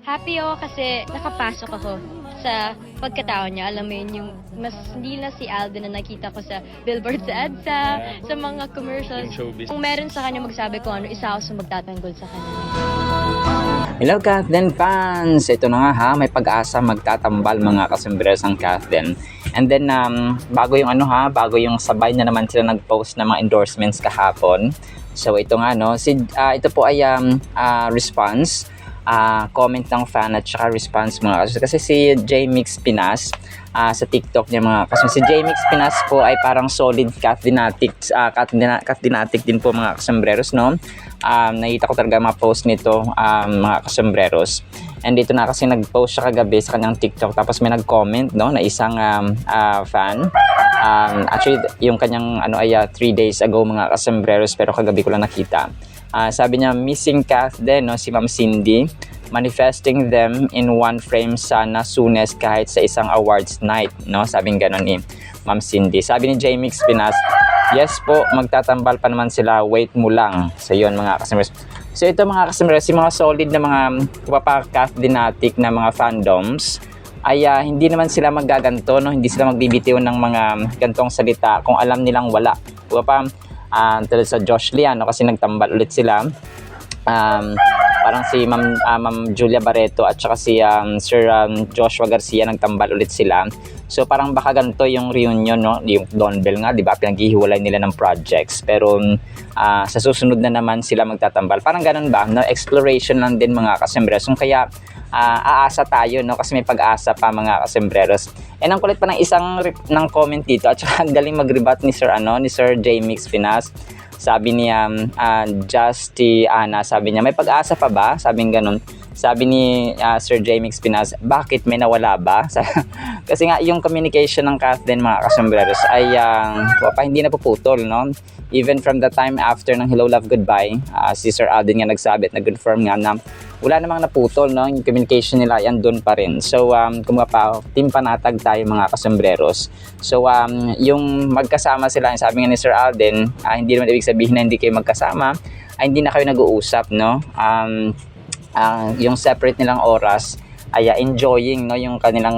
Happy ako kasi nakapasok ako sa pagkatao niya. Alam mo yun, yung mas hindi na si Alden na nakita ko sa billboard sa EDSA, sa mga commercials. Yung showbiz. Kung meron sa kanya magsabi ko ano, isa ako sa magtatanggol sa kanya. Hello Kathleen fans! Ito na nga ha, may pag-asa magtatambal mga kasembreros ang Kathleen. And then bago yung bago yung sabay na naman sila nag-post ng mga endorsements kahapon. So ito nga ito po ay response, comment ng fan at saka response mga kasi si J-Mix Pinas sa TikTok niya mga kasi si J-Mix Pinas po ay parang solid Cathlenatic din po mga kasembreros nakita ko talaga mga post nito mga kasembreros. And dito na kasi nag-post siya kagabi sa kanyang TikTok tapos may nag-comment na isang fan. Actually yung kanyang 3 days ago mga kasembreros pero kagabi ko lang nakita. Sabi niya missing Kath din si Ma'am Cindy, manifesting them in one frame sana soonest kahit sa isang awards night sabing ganon ni Ma'am Cindy. Sabi ni J-Mix Pinas, yes po, magtatambal pa naman sila, wait mo lang. So yun mga customers. So ito mga customers, yung mga solid na mga Cathlenatic na mga fandoms ay hindi naman sila maggaganto, hindi sila magbibitiw ng mga gantong salita kung alam nilang wala. Tulad sa Josh Lian kasi nagtambal ulit sila. Parang si Ma'am Julia Barreto at saka si Sir Joshua Garcia nagtambal ulit sila. So parang baka ganito yung reunion yung Don Bell nga, 'di ba? Pinaghihiwalay nila ng projects. Pero sa susunod na naman sila magtatambal. Parang ganun ba? Exploration lang din mga kasembreros. Kaya aasa tayo kasi may pag-asa pa mga kasembreros. And ang kulit pa ng isang ng comment dito at saka ang galing mag-rebut ni Sir J-Mix Pinas. Sabi niya Justy Ana, sabi niya may pag-asa pa ba? Sabing ganun. Sabi ni Sir J-Mix Pinas, bakit may nawala ba? Kasi nga yung communication ng Kathleen mga kasembreros ay hindi na puputol even from the time after ng Hello Love Goodbye. Si Sir Alden nga nagsabi at nag-confirm nga na wala namang naputol yung communication nila yan doon pa rin. So team panatag tayo mga kasembreros. So yung magkasama sila, sabi nga ni Sir Alden, hindi naman ibig sabihin na hindi kayo magkasama, ay hindi na kayo nag-uusap yung separate nilang oras ay enjoying yung kanilang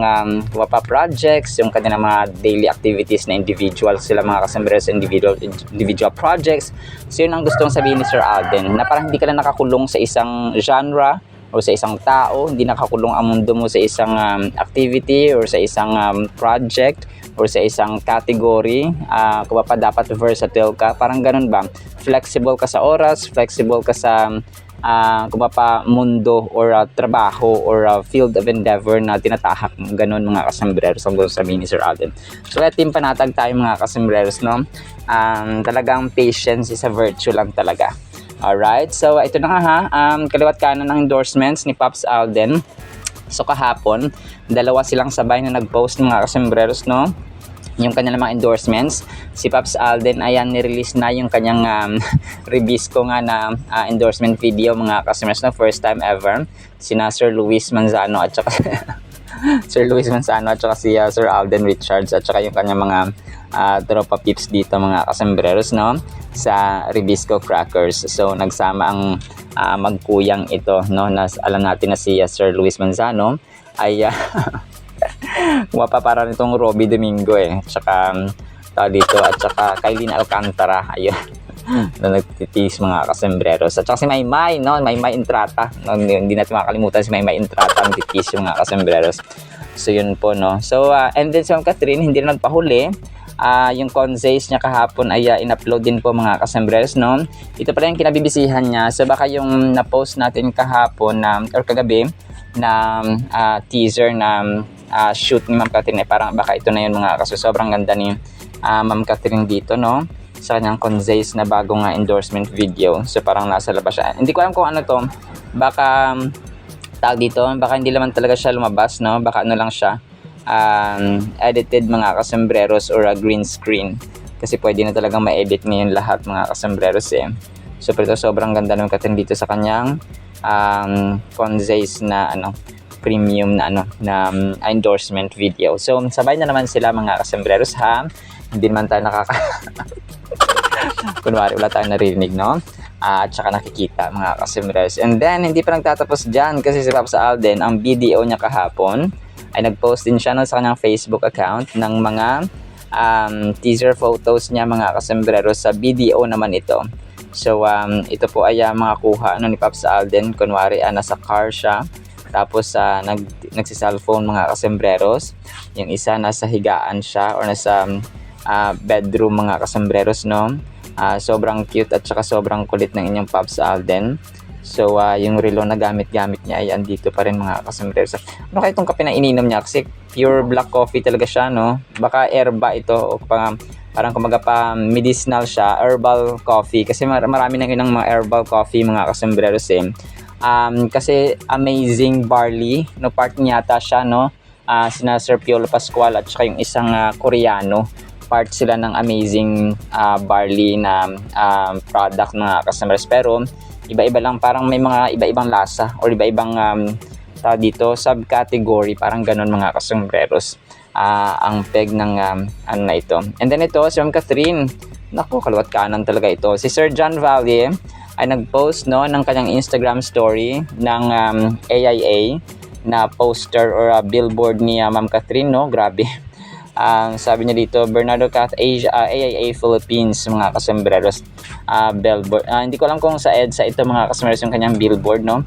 projects, yung kanilang mga daily activities na individual sila mga kasembreros, individual projects. So yun ang gustong sabihin ni Sir Alden, na parang hindi ka na nakakulong sa isang genre o sa isang tao, hindi nakakulong ang mundo mo sa isang activity or sa isang project or sa isang category. Dapat versatile ka, parang ganun ba, flexible ka sa oras, flexible ka sa mundo or trabaho or field of endeavor na tinatahak mo, ganun mga kasembreros ang gusto sabihin ni Sir Alden. So team panatag tayo mga kasembreros talagang patience is a virtue lang talaga. Alright, so ito na nga kaliwat kanan ng endorsements ni Pops Alden. So kahapon dalawa silang sabay na nag-post mga kasembreros yung kanyang mga endorsements. Si Pops Alden ayan nirelease na yung kanyang Ribisco nga na endorsement video mga customers first time ever. Sina Sir Luis Manzano at saka Sir Luis Manzano at saka si Sir Alden Richards at saka yung kanyang mga tropa pips dito mga kasembreros sa Ribisco Crackers. So nagsama ang magkuyang ito na alam natin na si Sir Luis Manzano ay para nitong Robby Domingo tsaka dito at saka Kailin Alcantara ayun na nagtitis mga kasembreros at saka si Maymay Maymay Entrata hindi natin makakalimutan si Maymay Entrata nagtitis yung mga kasembreros. So yun po so and then si Ma'am Catherine hindi na nagpahuli. Yung consays niya kahapon ay in-upload din po mga kasembreros ito pala yung kinabibisihan niya. So baka yung na-post natin kahapon or kagabi na teaser na shoot ni Ma'am Catherine parang baka ito na yun mga kaso. Sobrang ganda ni Ma'am Catherine dito sa kanyang consays na bagong endorsement video. So parang nasa labas siya. Hindi ko alam kung ano to, baka baka hindi naman talaga siya lumabas baka lang siya edited mga kasembreros or a green screen kasi pwede na talagang ma-edit ngayon lahat mga kasembreros So pero sobrang ganda ng Catherine dito sa kanyang consays na premium na endorsement video. So sabay na naman sila mga kasembreros hindi naman tayo kunwari wala tayong narinig at saka nakikita mga kasembreros. And then hindi pa nagtatapos dyan kasi si Pops Alden, ang BDO niya kahapon ay nag-post din siya sa kanyang Facebook account ng mga teaser photos niya mga kasembreros. Sa BDO naman ito. So ito po ay mga kuha ni Pops Alden. Kunwari nasa car siya, tapos nagsi-cellphone mga kasembreros. Yung isa nasa higaan siya or nasa bedroom mga kasembreros, no? Sobrang cute at saka sobrang kulit ng inyong Pops Alden. So yung relo na gamit-gamit niya ay andito pa rin mga kasembreros. Ano kaya itong kape na ininom niya? Kasi pure black coffee talaga siya, no? Baka herba ito o parang kumaga pa medicinal siya, herbal coffee. Kasi marami na yun ng mga herbal coffee mga kasembreros eh. Kasi amazing barley, no? Part niya yata siya, no? Sina Sir Piolo Pascual at saka yung isang Koreano. Part sila ng amazing barley na product mga kasembreros. Pero iba-iba lang, parang may mga iba-ibang lasa or iba-ibang dito subcategory, parang ganun mga kasembreros. Ang peg ng ano na ito. And then ito si Ma'am Catherine, naku, kaliwat kanan talaga ito. Si Sir John Valle ay nag-post, no, ng kanyang Instagram story ng AIA na poster or billboard ni Ma'am Catherine, no? Grabe. Sabi niya dito, Bernardo Cath AIA Philippines mga kasembreros billboard. Hindi ko alam kung sa EDSA ito mga kasembreros yung kanyang billboard, no?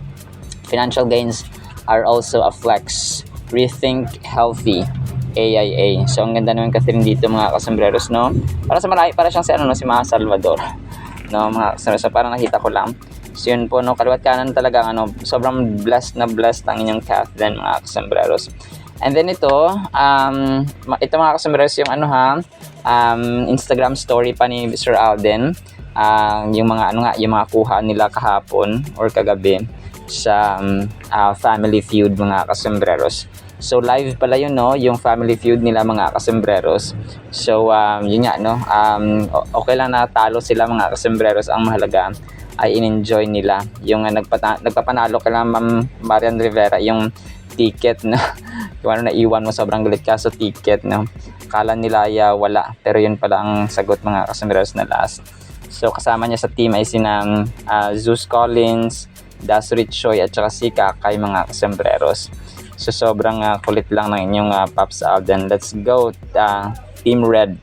Financial gains are also a flex. Rethink healthy. AIA. So ang ganda naman Catherine dito mga kasembreros, no? Para sa malayo, para siyang si ano, no, si Mga Salvador. No, mga kasembreros. So, parang nakita ko lang. So yun po, no, kaliwat kanan talaga sobrang blessed na blessed ang inyong Catherine mga kasembreros. And then ito mga kasembreros yung Instagram story pa ni Sir Alden. Yung mga yung mga kuha nila kahapon or kagabi sa Family Feud mga kasembreros. So live pala yun, no, yung Family Feud nila mga kasembreros. So yun nga, no, okay lang na talo sila mga kasembreros, ang mahalaga ay in-enjoy nila yung nagpapanalo kay Ma'am Marian Rivera yung ticket na kung ano na iwan mo, sobrang galit ka sa ticket, no. Kala nila wala, pero yun pala ang sagot mga kasembreros na last. So kasama niya sa team ay sina Zeus Collins, Das Richoy at saka si Kakay mga kasembreros. So sobrang kulit lang ng inyong Pops Alden. Let's go Team Red.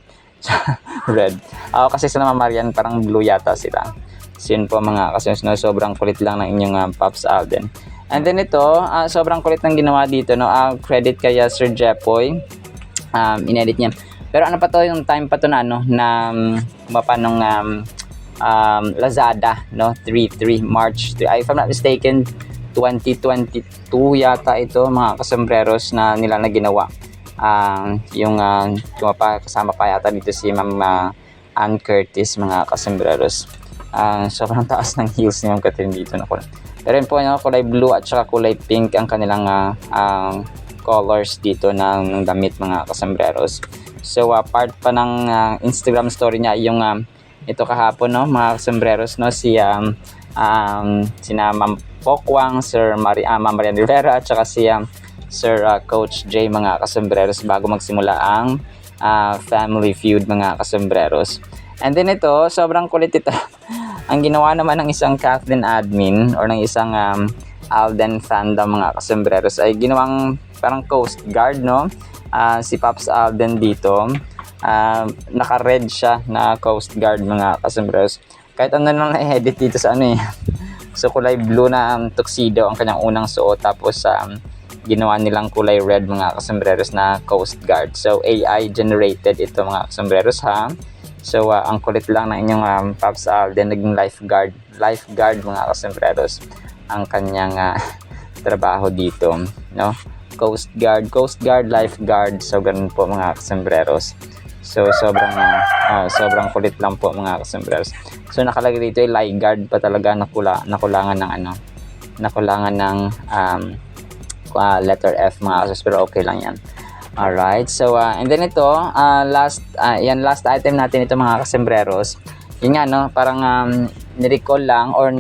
Red. Kasi sa Ma'am Marian parang blue yata sila. So yun po mga kasembreros, no, sobrang kulit lang ng inyong Pops Alden. And then ito, sobrang kulit ng ginawa dito, no. Credit kay Sir Jepoy. Inedit niya. Pero ano pa to, yung time pa to na kumapa nung Lazada, no, 3 March 3. If I'm not mistaken, 2022 yata ito mga kasembreros na nila na ginawa. Yung kumapa, kasama pa yata dito si Ma'am Ann Curtis mga kasembreros. Sobrang taas ng heels niya yung Catherine dito, no. Pero yun po, kulay blue at saka kulay pink ang kanilang colors dito ng damit mga kasembreros. So part pa ng Instagram story niya yung ito kahapon, no, mga kasembreros, no, sina Ma'am Pokwang, Ma'am Marian Rivera at saka Sir Coach J mga kasembreros bago magsimula ang Family Feud mga kasembreros. And then ito, sobrang kulit ito. Ang ginawa naman ng isang Catherine admin or ng isang Alden fandom mga kasembreros ay ginawang parang Coast Guard, no? Si Pops Alden dito, naka-red siya na Coast Guard mga kasembreros. Kahit ano nang na-edit dito sa so kulay blue na tuxedo ang kanyang unang suot, tapos ginawa nilang kulay red mga kasembreros na Coast Guard. So AI generated ito mga kasembreros, ha. So ang kulit lang ng inyong Pops Alden, naging lifeguard mga kasembreros ang kanyang trabaho dito, no. Coast Guard, lifeguard. So ganun po mga kasembreros. So sobrang kulit lang po mga kasembreros. So nakalagay dito ay lifeguard pa talaga, nakulangan ng letter F mga kasembreros, pero okay lang yan. Alright, so and then ito, last item natin ito mga kasembreros. Yun nga, no, parang nirecall lang or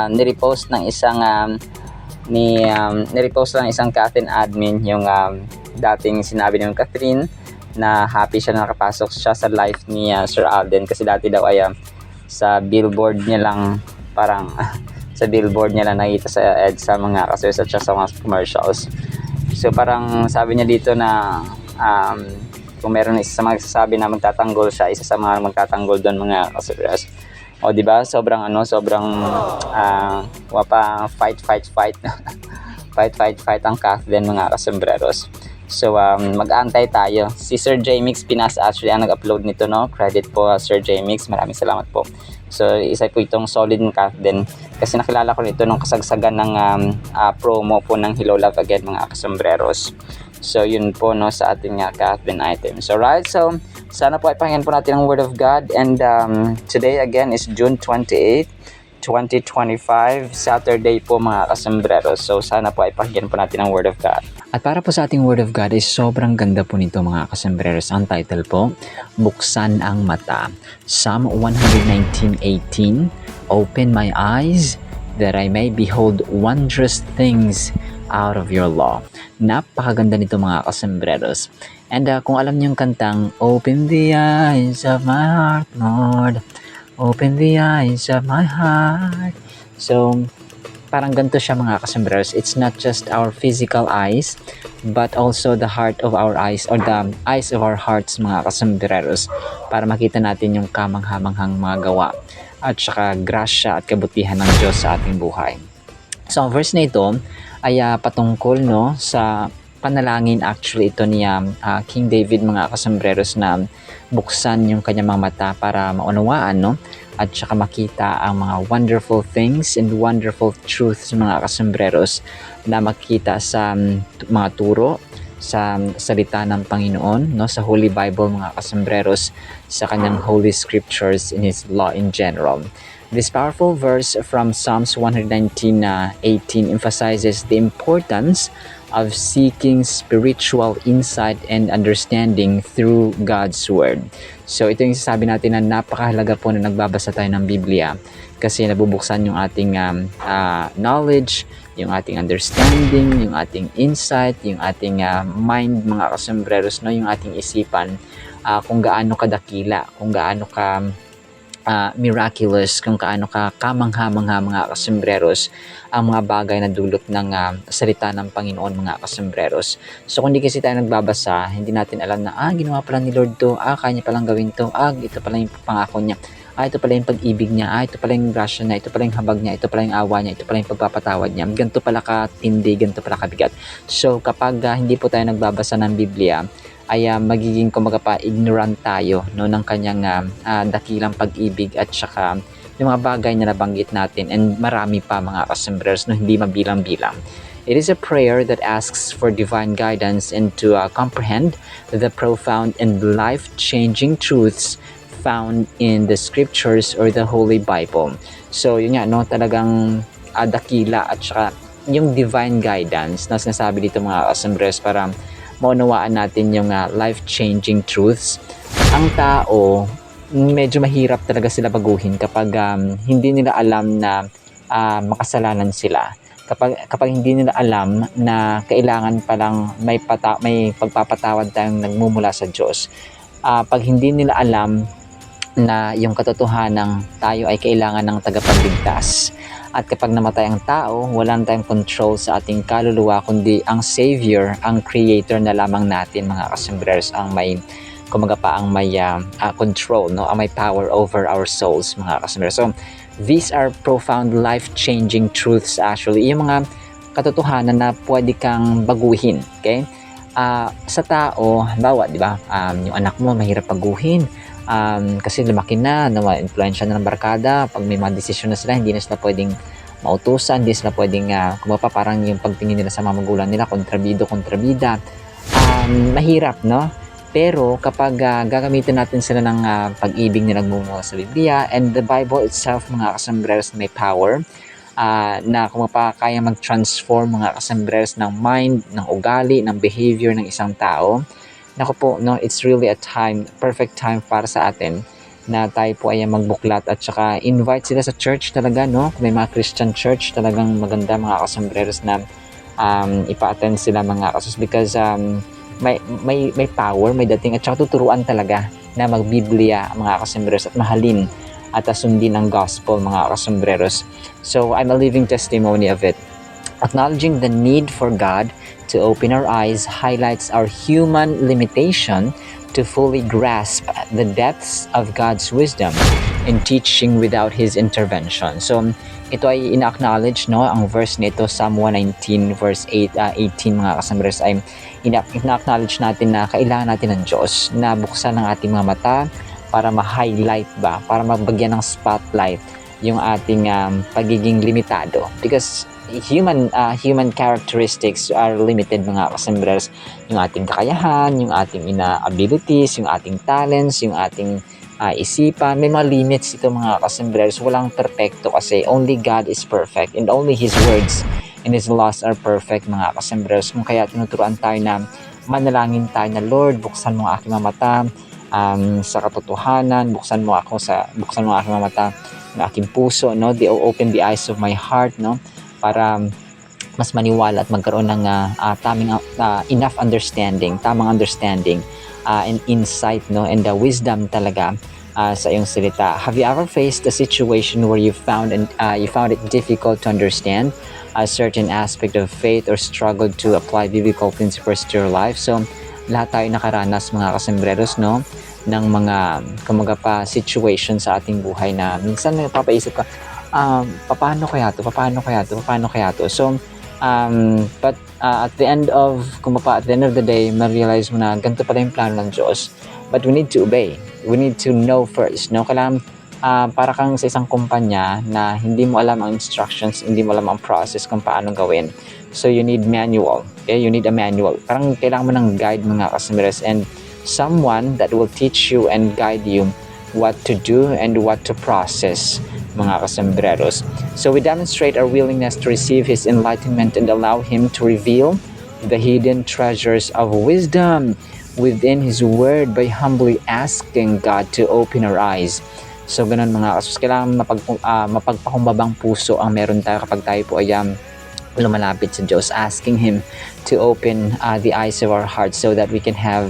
nirepost ng isang nirepost lang isang Catherine admin yung dating sinabi ni Catherine na happy siya na nakapasok siya sa life ni Sir Alden, kasi dati daw ay sa billboard niya lang, parang sa billboard niya lang nakita sa EDSA mga kasers at sa mga commercials. So parang sabi niya dito na kung meron isa sa mga nagsasabi na magtatanggol siya, isa sa mga magtatanggol doon mga kasers. O di ba? Sobrang wapa fight fight ang Kathleen mga kasembreros. So mag-aantay tayo. Si Sir J-Mix Pinas actually ang nag-upload nito, no? Credit po Sir J-Mix. Maraming salamat po. So isa po itong solid ng Kathleen, kasi nakilala ko nito nung kasagsagan ng promo po ng Hello Love Again mga kasembreros. So yun po, no, sa ating Kathleen items. Alright, so sana po ay pakinggan po natin ang Word of God. And today again is June 28, 2025, Saturday po mga kasembreros. So sana po ay pakinggan po natin ang Word of God. At para po sa ating Word of God is sobrang ganda po nito mga kasembreros. Ang title po, Buksan ang Mata. Psalm 119:18, Open my eyes that I may behold wondrous things out of your law. Napakaganda nito mga kasembreros. And kung alam niyo yung kantang, Open the eyes of my heart, Lord. Open the eyes of my heart. So, parang ganito siya mga kasembreros. It's not just our physical eyes, but also the heart of our eyes, or the eyes of our hearts mga kasembreros, para makita natin yung kamanghamanghang mga gawa at saka grasya at kabutihan ng Diyos sa ating buhay. So, ang verse na ito ay patungkol, no, sa panalangin actually ito ni King David mga kasembreros, na buksan yung kanyang mga mata para maunawaan, no, at saka makita ang mga wonderful things and wonderful truths mga kasembreros na makita sa mga turo sa salita ng Panginoon, no, sa Holy Bible mga kasembreros, sa kanyang Holy Scriptures in His law in general. This powerful verse from Psalms 119:18 emphasizes the importance of seeking spiritual insight and understanding through God's Word. So ito yung sasabi natin na napakahalaga po na nagbabasa tayo ng Biblia, kasi nabubuksan yung ating knowledge, yung ating understanding, yung ating insight, yung ating mind mga kasembreros, no, yung ating isipan, kung gaano kadakila, kung gaano ka miraculous, kung kaano ka kamangha-mangha mga kasembreros ang mga bagay na dulot ng salita ng Panginoon mga kasembreros. So kung di kasi tayo nagbabasa, hindi natin alam na ginawa pala ni Lord to, kaya niya palang gawin to, ito pala yung pangako niya, ito pala yung pag-ibig niya, ito pala yung grasya niya, ito pala yung habag niya, ito pala yung awa niya, ito pala yung pagpapatawad niya, ganito pala katindi, ganito pala kabigat. So kapag hindi po tayo nagbabasa ng Biblia, ay magiging kumaga pa ignorant tayo, no, ng kanyang dakilang pag-ibig at saka yung mga bagay na nabanggit natin, and marami pa mga kasembreros, no, hindi mabilang-bilang. It is a prayer that asks for divine guidance and to comprehend the profound and life-changing truths found in the Scriptures or the Holy Bible. So yun nga, no, talagang dakila at saka yung divine guidance na sinasabi dito mga kasembreros para maunawaan natin yung life-changing truths. Ang tao, medyo mahirap talaga sila baguhin kapag hindi nila alam na makasalanan sila. Kapag hindi nila alam na kailangan palang may pagpapatawad tayong nagmumula sa Diyos. Pag hindi nila alam na yung katotohanan tayo ay kailangan ng tagapagligtas. At kapag namatay ang tao, wala tayong control sa ating kaluluwa, kundi ang Savior, ang Creator na lamang natin mga kasembreros ang may control, no, ang may power over our souls mga kasembreros. So these are profound life-changing truths actually, yung mga katotohanan na pwede kang baguhin, okay? Sa tao, halimbawa, di ba, yung anak mo mahirap baguhin. Kasi lumaki na, influensya na ng barkada, pag may mga desisyon na sila, hindi na sila pwedeng mautusan, hindi sila pwedeng parang yung pagtingin nila sa mga magulang nila, kontrabida, mahirap, no? Pero kapag gagamitin natin sila ng pag-ibig na nagmumula sa Biblia, and the Bible itself mga kasembreros may power na kaya mag-transform mga kasembreros ng mind, ng ugali, ng behavior ng isang tao. Naku po, no, it's really a perfect time para sa atin na tayo po ay magbuklat at saka invite sila sa church talaga, no? Kung may mga Christian church, talagang maganda mga kasembreros na ipa-attend sila mga kasus, because may power, may dating, at saka tuturuan talaga na magbiblia mga kasembreros at mahalin at sundin ang gospel mga kasembreros. So I'm a living testimony of it. Acknowledging the need for God to open our eyes highlights our human limitation to fully grasp the depths of God's wisdom in teaching without His intervention. So ito ay ina-acknowledge, no, ang verse nito, Psalm 119 verse 18 mga kasembreros, ay ina-acknowledge natin na kailangan natin ng Diyos na buksan ang ating mga mata para ma-highlight ba, para magbagyan ng spotlight yung ating pagiging limitado. Because human characteristics are limited mga kasembreros. Yung ating kakayahan, yung ating abilities, yung ating talents, yung ating isipan, may mga limits ito mga kasembreros. Walang perfecto kasi only God is perfect and only His words and His laws are perfect mga kasembreros. Kung kaya tinuturuan tayo na manalangin tayo na, Lord, buksan mo ang aking mga mata sa katotohanan, buksan mo ang aking mga mata ng aking puso, no? Open the eyes of my heart, no? Para mas maniwala at magkaroon ng enough understanding, tamang understanding and insight, no? And the wisdom talaga sa iyong salita. Have you ever faced a situation where you found it difficult to understand a certain aspect of faith or struggled to apply biblical principles to your life? So lahat tayo nakaranas mga kasembreros, no, ng mga situation sa ating buhay na minsan napapaisip ka, paano kaya to? So but at the end of the day, ma-realize mo na ganito pala yung plano ng Diyos, but we need to obey. We need to know first, no? Kailangan para kang sa isang kumpanya na hindi mo alam ang instructions, hindi mo alam ang process kung paano gawin. So you need manual. Okay? You need a manual. Parang kailangan mo ng guide mga kasembreros, and someone that will teach you and guide you what to do and what to process mga kasembreros. So we demonstrate our willingness to receive His enlightenment and allow Him to reveal the hidden treasures of wisdom within His Word by humbly asking God to open our eyes. So ganun mga kasus, kailangan mapagpakumbabang puso ang meron tayo kapag tayo po ay lumalapit sa Diyos, asking Him to open the eyes of our hearts so that we can have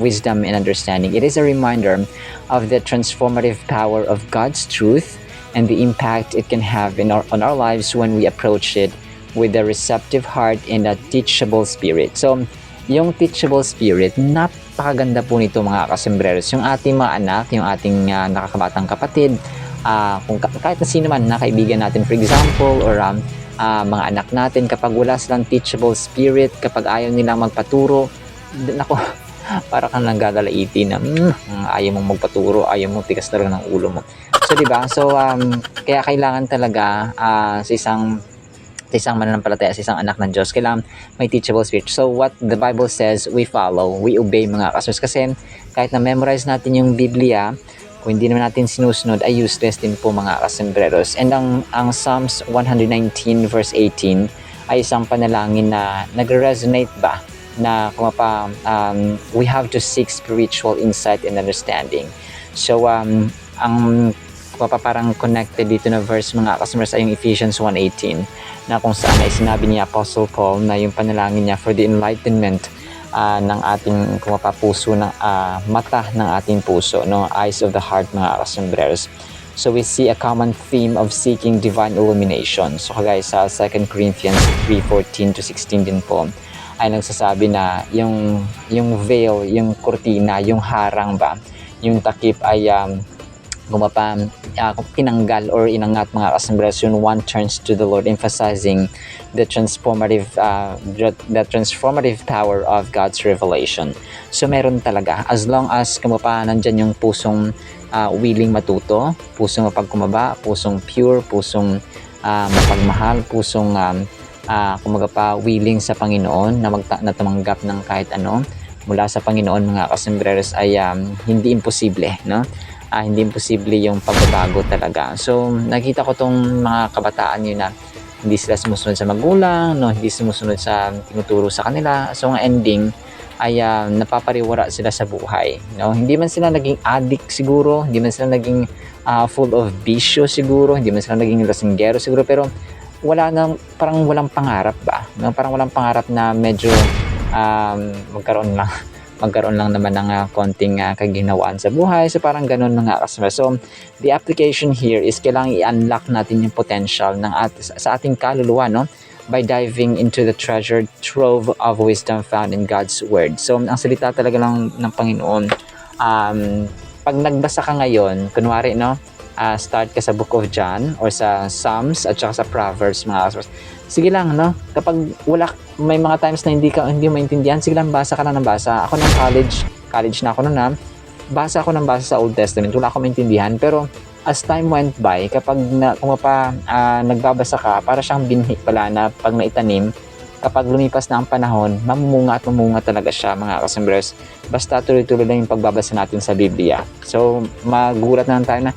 wisdom and understanding. It is a reminder of the transformative power of God's truth and the impact it can have on our lives when we approach it with a receptive heart and a teachable spirit. So, yung teachable spirit, napakaganda po nito mga kasembreros. Yung ating mga anak, yung ating nakakabatang kapatid, kung kahit na sino man na kaibigan natin, for example, or mga anak natin, kapag wala silang teachable spirit, kapag ayaw nilang magpaturo, nako, para kang nagdadalaiti na ayaw mong magpaturo, ayaw mong tigas talaga ng ulo mo. So, diba? So, kaya kailangan talaga sa isang mananampalataya, sa isang anak ng Diyos, kailangan may teachable spirit. So, what the Bible says, we follow, we obey mga kasus. Kasi, kahit na memorize natin yung Biblia, kung hindi naman natin sinusunod, ay useless din po mga kasembreros. And ang Psalms 119 verse 18 ay isang panalangin na nagre-resonate ba na we have to seek spiritual insight and understanding. So ang parang connected dito na verse mga kasembreros ay yung Ephesians 1:18 na kung saan ay sinabi ni Apostle Paul na yung panalangin niya for the enlightenment ng ating puso, ng mata ng ating puso, no, eyes of the heart mga kasembreros. So we see a common theme of seeking divine illumination. So kagaya sa 2 Corinthians 3:14-16 din po ay nagsasabi na yung veil, yung kurtina, yung harang ba, yung takip ay tinanggal or inangat mga kasembreros. Yung one turns to the Lord, emphasizing the transformative power of God's revelation. So meron talaga, as long as nandyan yung pusong willing matuto, pusong mapagkumaba, pusong pure, pusong mapagmahal, pusong willing sa Panginoon na tumanggap ng kahit ano mula sa Panginoon mga kasembreros, ay hindi imposible, no? Hindi imposible yung pagbabago talaga. So nakita ko tong mga kabataan yun na hindi sila sumusunod sa magulang, no, hindi sumusunod sa tinuturo sa kanila. So ang ending ay napapariwara sila sa buhay, no? Hindi man sila naging addict siguro, hindi man sila naging full of bisyo siguro, hindi man sila naging lasinggero siguro, pero parang walang pangarap ba, no? Parang walang pangarap na medyo magkaroon lang naman ng konting kaginhawaan sa buhay. So parang ganun mga kasama. So the application here is kailangan i-unlock natin yung potential sa ating kaluluwa, no? By diving into the treasured trove of wisdom found in God's Word. So ang salita talaga ng Panginoon, pag nagbasa ka ngayon, kunwari, no? Start ka sa Book of John or sa Psalms at saka sa Proverbs, mga kasama. Sige lang, no? Kapag may mga times na hindi mo maintindihan, sige lang, basa ka lang ng basa. Ako nung college na ako noon, basa ako ng basa sa Old Testament, wala akong maintindihan. Pero as time went by, kapag nagbabasa ka, para siyang binhi pala na pag naitanim, kapag lumipas na ang panahon, mamumunga at mamunga talaga siya, mga kasambres. Basta tuloy-tuloy lang yung pagbabasa natin sa Biblia. So, magulat na lang tayo na,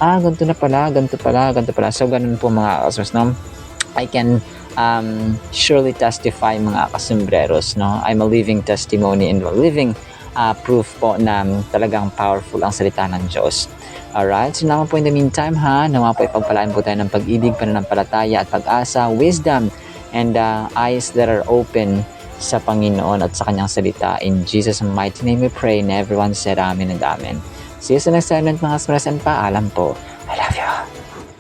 ganito na pala, ganito pala. So, ganun po mga kasambres, no? I can surely testify, mga kasambreros, no? I'm a living testimony and a living proof po na talagang powerful ang salita ng Diyos. Alright, so naman po in the meantime, naman po ipagpalaan po tayo ng pag-ibig, pananampalataya at pag-asa, wisdom, and eyes that are open sa Panginoon at sa Kanyang salita. In Jesus' mighty name we pray, and everyone said amen and amen. See you sa next segment, mga kasambreros, and paalam po. I love you.